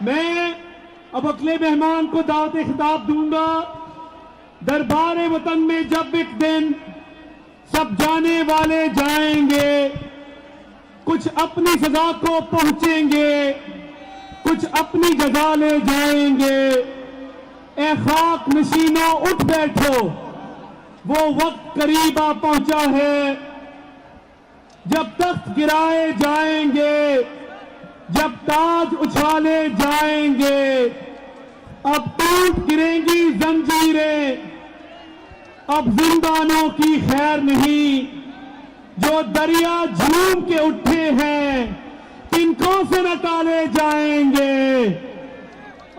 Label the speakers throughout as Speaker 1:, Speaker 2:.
Speaker 1: मैं अब अगले मेहमान को दावत खिताब दूंगा। दरबार वतन में जब एक दिन सब जाने वाले जाएंगे, कुछ अपनी सजा को पहुंचेंगे, कुछ अपनी जगह ले जाएंगे। ए खाक नशीनों उठ बैठो, वो वक्त करीब आ पहुंचा है जब तख्त गिराए जाएंगे, जब ताज उछाले जाएंगे। अब टूट गिरेंगी जंजीरें, अब जिंदानों की खैर नहीं। जो दरिया झूम के उठे हैं, तिनकों से न टाले जाएंगे।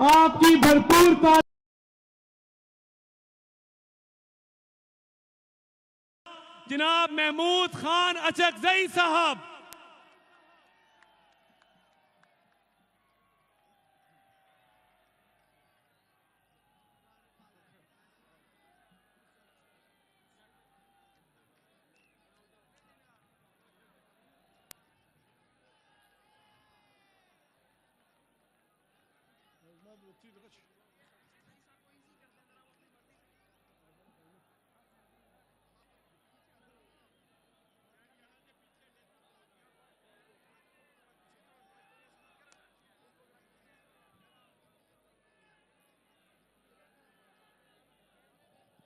Speaker 1: आपकी भरपूर जनाब महमूद खान अचकजई साहब।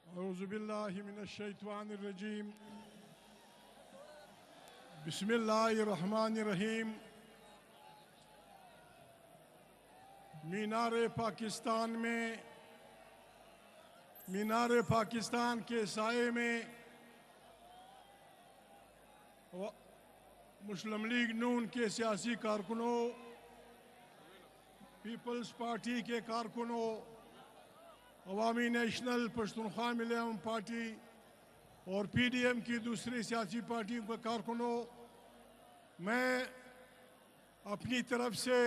Speaker 2: औज़ुबिल्लाहि मिनश्शैतानिर्रजीम। बिस्मिल्लाहिर्रहमानिर्रहीम। मीनार पाकिस्तान के साए में मुस्लिम लीग नून के सियासी कारकुनों, पीपल्स पार्टी के कारकुनों, अवामी नेशनल पश्तूनख्वा मिलियम पार्टी और पीडीएम की दूसरी सियासी पार्टियों के कारकुनों, मैं अपनी तरफ से,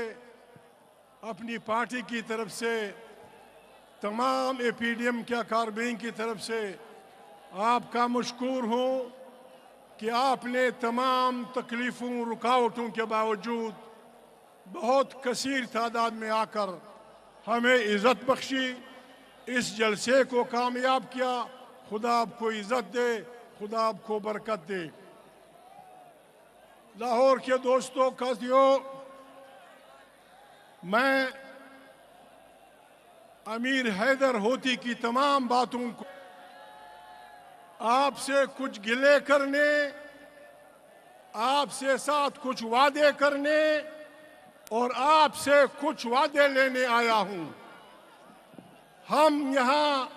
Speaker 2: अपनी पार्टी की तरफ से, तमाम पीडीएम के कारकुनों की तरफ से आपका मशकूर हूँ कि आपने तमाम तकलीफ़ों रुकावटों के बावजूद बहुत कसीर तादाद में आकर हमें इज़्ज़त बख्शी, इस जलसे को कामयाब किया। खुदा आपको इज़्ज़त दे, खुदा आपको बरकत दे। लाहौर के दोस्तों, काज़ियों, मैं अमीर हैदर होती की तमाम बातों को आपसे कुछ गिले करने, आपसे साथ कुछ वादे करने और आपसे कुछ वादे लेने आया हूं। हम यहाँ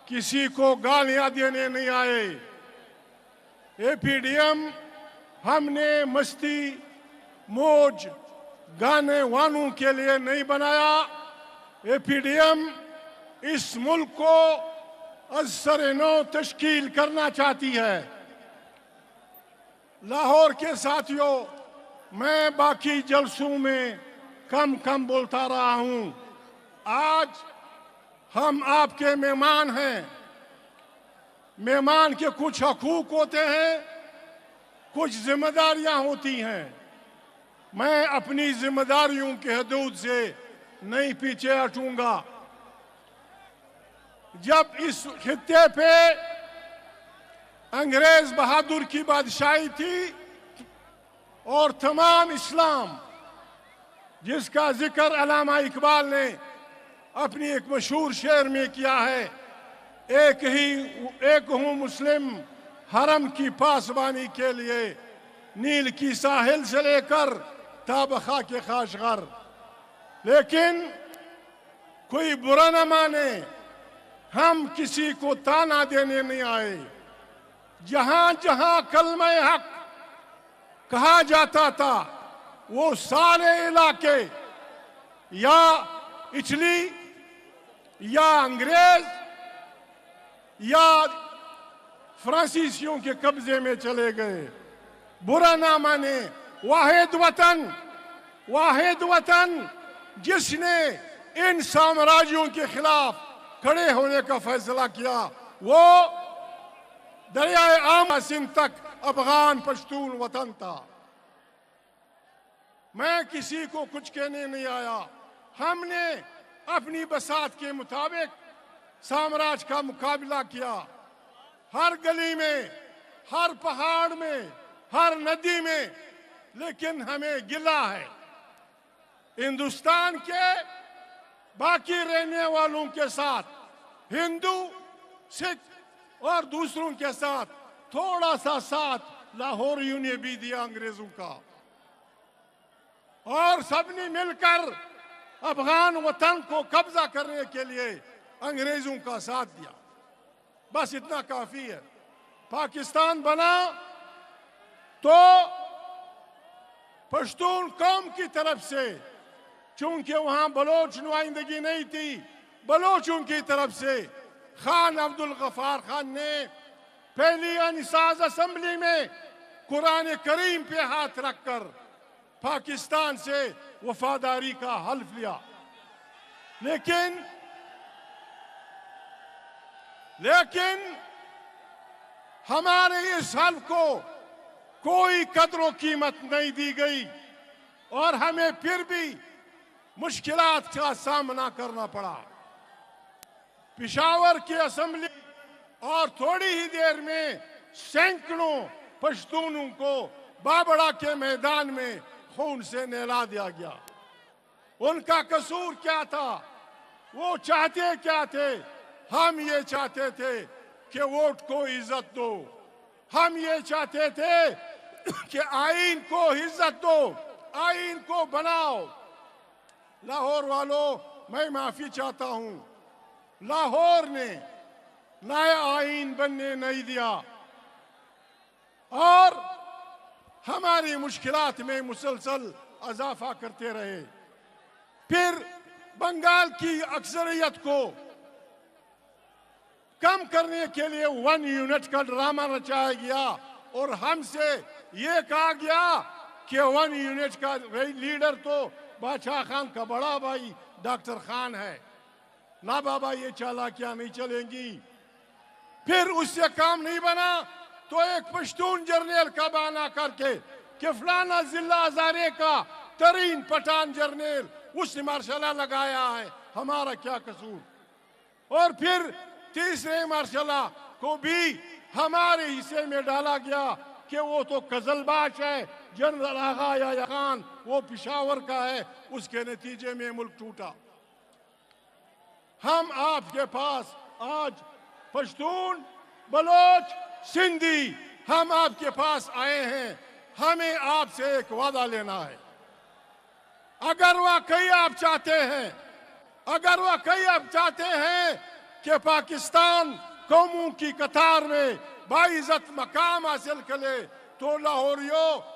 Speaker 2: किसी को गालियां देने नहीं आए। पीडीएम हमने मस्ती मौज गाने वालों के लिए नहीं बनाया। पीडीएम इस मुल्क को असर-ए-नौ तश्कील करना चाहती है। लाहौर के साथियों, मैं बाकी जलसों में कम कम बोलता रहा हूं। आज हम आपके मेहमान हैं। मेहमान के कुछ हकूक होते हैं, कुछ जिम्मेदारियां होती हैं। मैं अपनी जिम्मेदारियों के हदूद से नहीं पीछे हटूंगा। जब इस खित्ते पे अंग्रेज बहादुर की बादशाही थी और तमाम इस्लाम, जिसका जिक्र अल्लामा इकबाल ने अपनी एक मशहूर शेर में किया है, एक हूँ मुस्लिम हरम की पासबानी के लिए, नील की साहिल से लेकर ताबखा के खाशगर। लेकिन कोई बुरा न माने, हम किसी को ताना देने नहीं आए। जहां जहां कलमा हक कहा जाता था, वो सारे इलाके या इटली या अंग्रेज या फ्रांसीसियों के कब्जे में चले गए। बुरा ना माने, वाहिद वतन जिसने इन साम्राज्यों के खिलाफ खड़े होने का फैसला किया, वो दरियाए आम सिंध तक अफगान पश्तून वतन था। मैं किसी को कुछ कहने नहीं आया। हमने अपनी बसात के मुताबिक साम्राज्य का मुकाबला किया। हर गली में, हर पहाड़ में, हर नदी में, लेकिन हमें गिला है हिंदुस्तान के बाकी रहने वालों के साथ, हिंदू, सिख और दूसरों के साथ थोड़ा सा साथ लाहौरियों ने भी दिया अंग्रेजों का, और सबने मिलकर अफगान वतन को कब्जा करने के लिए अंग्रेजों का साथ दिया। बस इतना काफी है। पाकिस्तान बना तो पश्तून कौम की तरफ से, चूंकि वहां बलोच नुमाइंदगी नहीं थी, बलोचों की तरफ से खान अब्दुल गफ्फार खान ने पहली अनिसाज असेंबली में कुरान करीम पे हाथ रखकर पाकिस्तान से वफादारी का हल्फ लिया। लेकिन हमारे इस हल्फ को कोई कदर कीमत नहीं दी गई और हमें फिर भी मुश्किलात का सामना करना पड़ा। पेशावर की असेंबली और थोड़ी ही देर में सैकड़ों पश्तूनों को बाबड़ा के मैदान में खून से नहला दिया गया। उनका कसूर क्या था? वो चाहते क्या थे? हम ये चाहते थे कि वोट को इज्जत दो, हम ये चाहते थे कि आईन को इज्जत दो, आईन को बनाओ। लाहौर वालों, मैं माफी चाहता हूं, लाहौर ने नया आईन बनने नहीं दिया और हमारी मुश्किलात में मुसलसल इजाफा करते रहे। फिर बंगाल की अक्सरियत को कम करने के लिए 1 यूनिट का ड्रामा रचाया गया और हमसे ये कहा गया कि 1 यूनिट का लीडर तो बादशाह खान का बड़ा भाई डॉक्टर खान है। ना बाबा, ये चालाकियां नहीं चलेंगी। फिर उससे काम नहीं बना तो एक पश्तून जर्नल का बहाना करके कि फलाना जिला हजारे का तरीन पठान जर्नल, उसने मार्शल लगाया है, हमारा क्या कसूर। और फिर तीसरे मार्शल को भी हमारे हिस्से में डाला गया कि वो तो कजलबाज है, जनरल आगा या खान वो पिशावर का है। उसके नतीजे में मुल्क टूटा। हम आपके पास आज पश्तून, बलोच, सिंधी, हम आपके पास आए हैं। हमें आपसे एक वादा लेना है। अगर वाकई आप चाहते हैं, अगर वाकई आप चाहते हैं कि पाकिस्तान कौमों की कतार में बाइज्जत मकाम हासिल करे, तो लाहौरियों,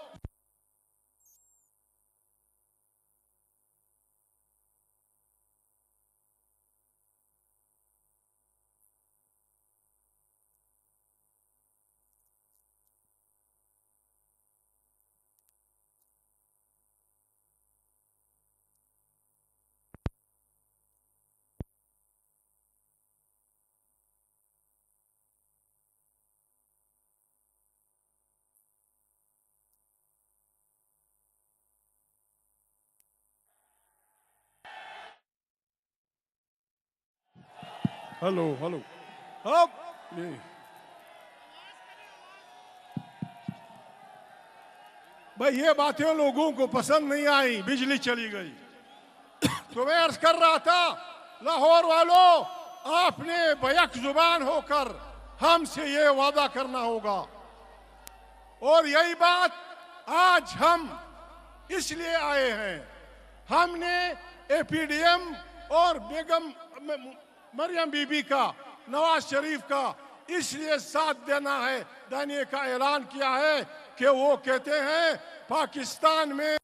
Speaker 2: हेलो हेलो, अब भाई ये बातें लोगों को पसंद नहीं आई, बिजली चली गई। तो मैं अर्ज कर रहा था, लाहौर वालों, आपने बैक जुबान होकर हमसे ये वादा करना होगा। और यही बात आज हम इसलिए आए हैं। हमने एपीडीएम और बेगम मरियम बीबी का, नवाज शरीफ का इसलिए साथ देने का ऐलान किया है कि वो कहते हैं पाकिस्तान में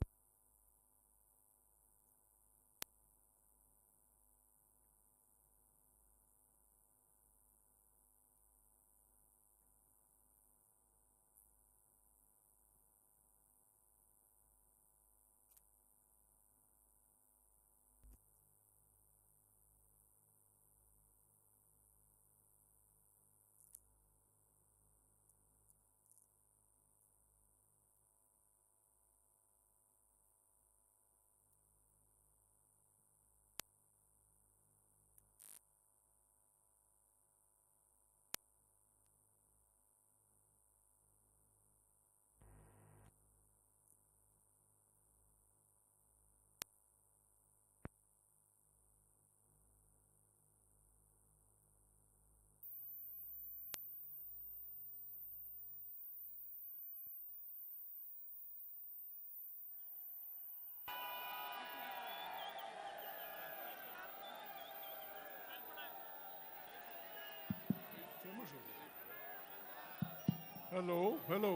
Speaker 2: हेलो हेलो।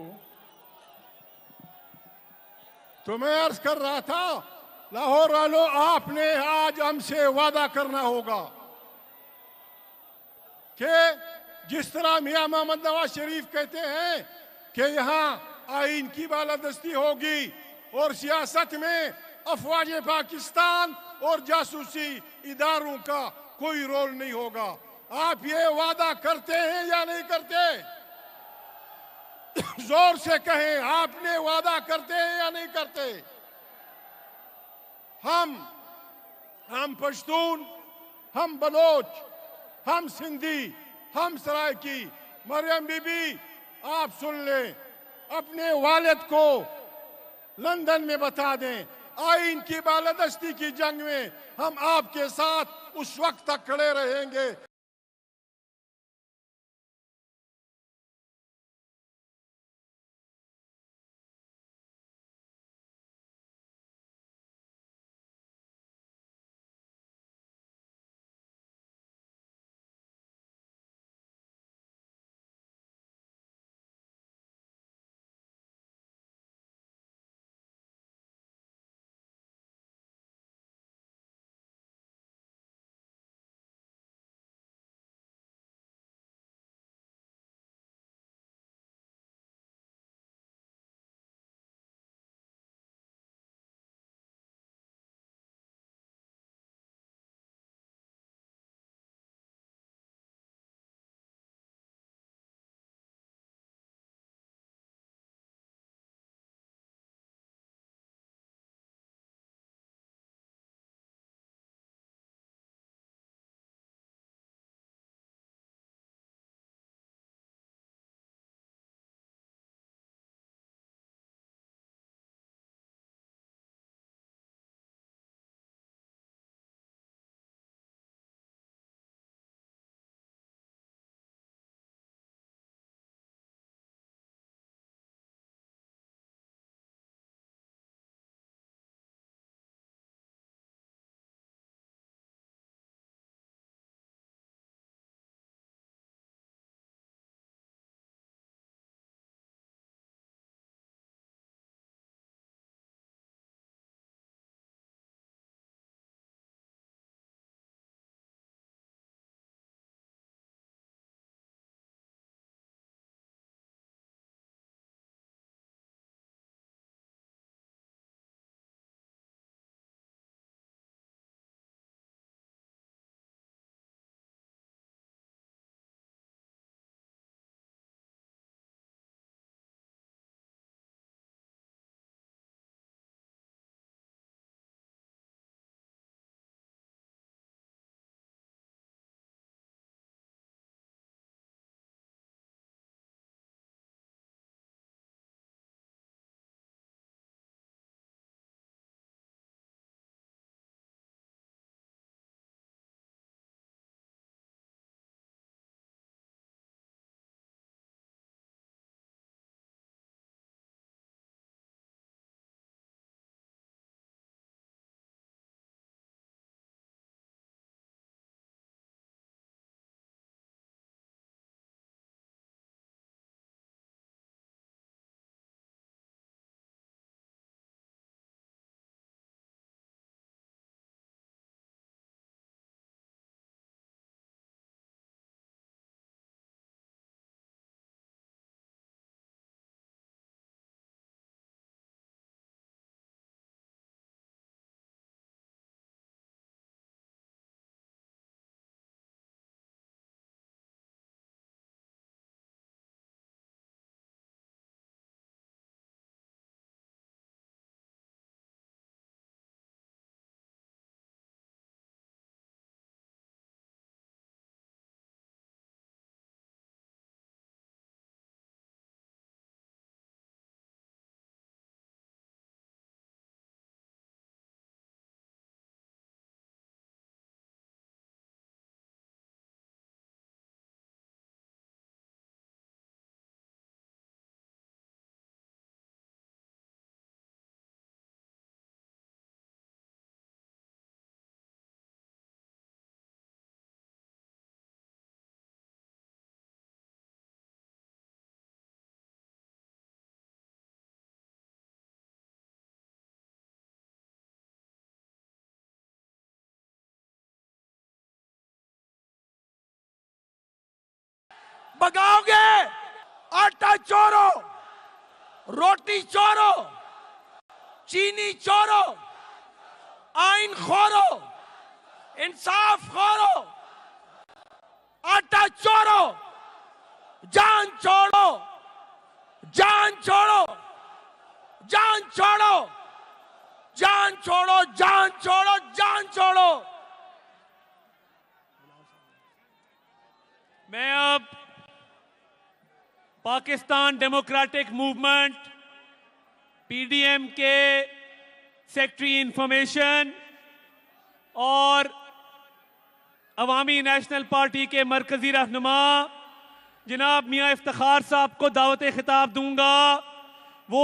Speaker 2: तो मैं अर्ज कर रहा था, लाहौर वालों, आपने आज हमसे वादा करना होगा कि जिस तरह मियां मोहम्मद नवाज शरीफ कहते हैं कि यहाँ आईन की बालादस्ती होगी और सियासत में अफवाज पाकिस्तान और जासूसी इदारों का कोई रोल नहीं होगा, आप ये वादा करते हैं या नहीं करते? जोर से कहें, आपने वादा करते हैं या नहीं करते? हम पश्तून, हम बलोच, हम सिंधी, हम सरायकी, मरियम बीबी, आप सुन लें, अपने वालिद को लंदन में बता दें, आईन की बालादस्ती की जंग में हम आपके साथ उस वक्त तक खड़े रहेंगे
Speaker 3: भगाओगे? आटा चोरो, रोटी चोरो, चीनी चोरो, आइन खोरो, इंसाफ खोरो, आटा चोरो, जान छोड़ो, जान छोड़ो, जान छोड़ो, जान छोड़ो, जान छोड़ो, जान छोड़ो।
Speaker 1: मैं अब पाकिस्तान डेमोक्रेटिक मूवमेंट पीडीएम के सेक्रेटरी इंफॉर्मेशन और अवामी नेशनल पार्टी के मरकजी रहनुमा जनाब मियां इफ्तिखार साहब को दावत खिताब दूंगा। वो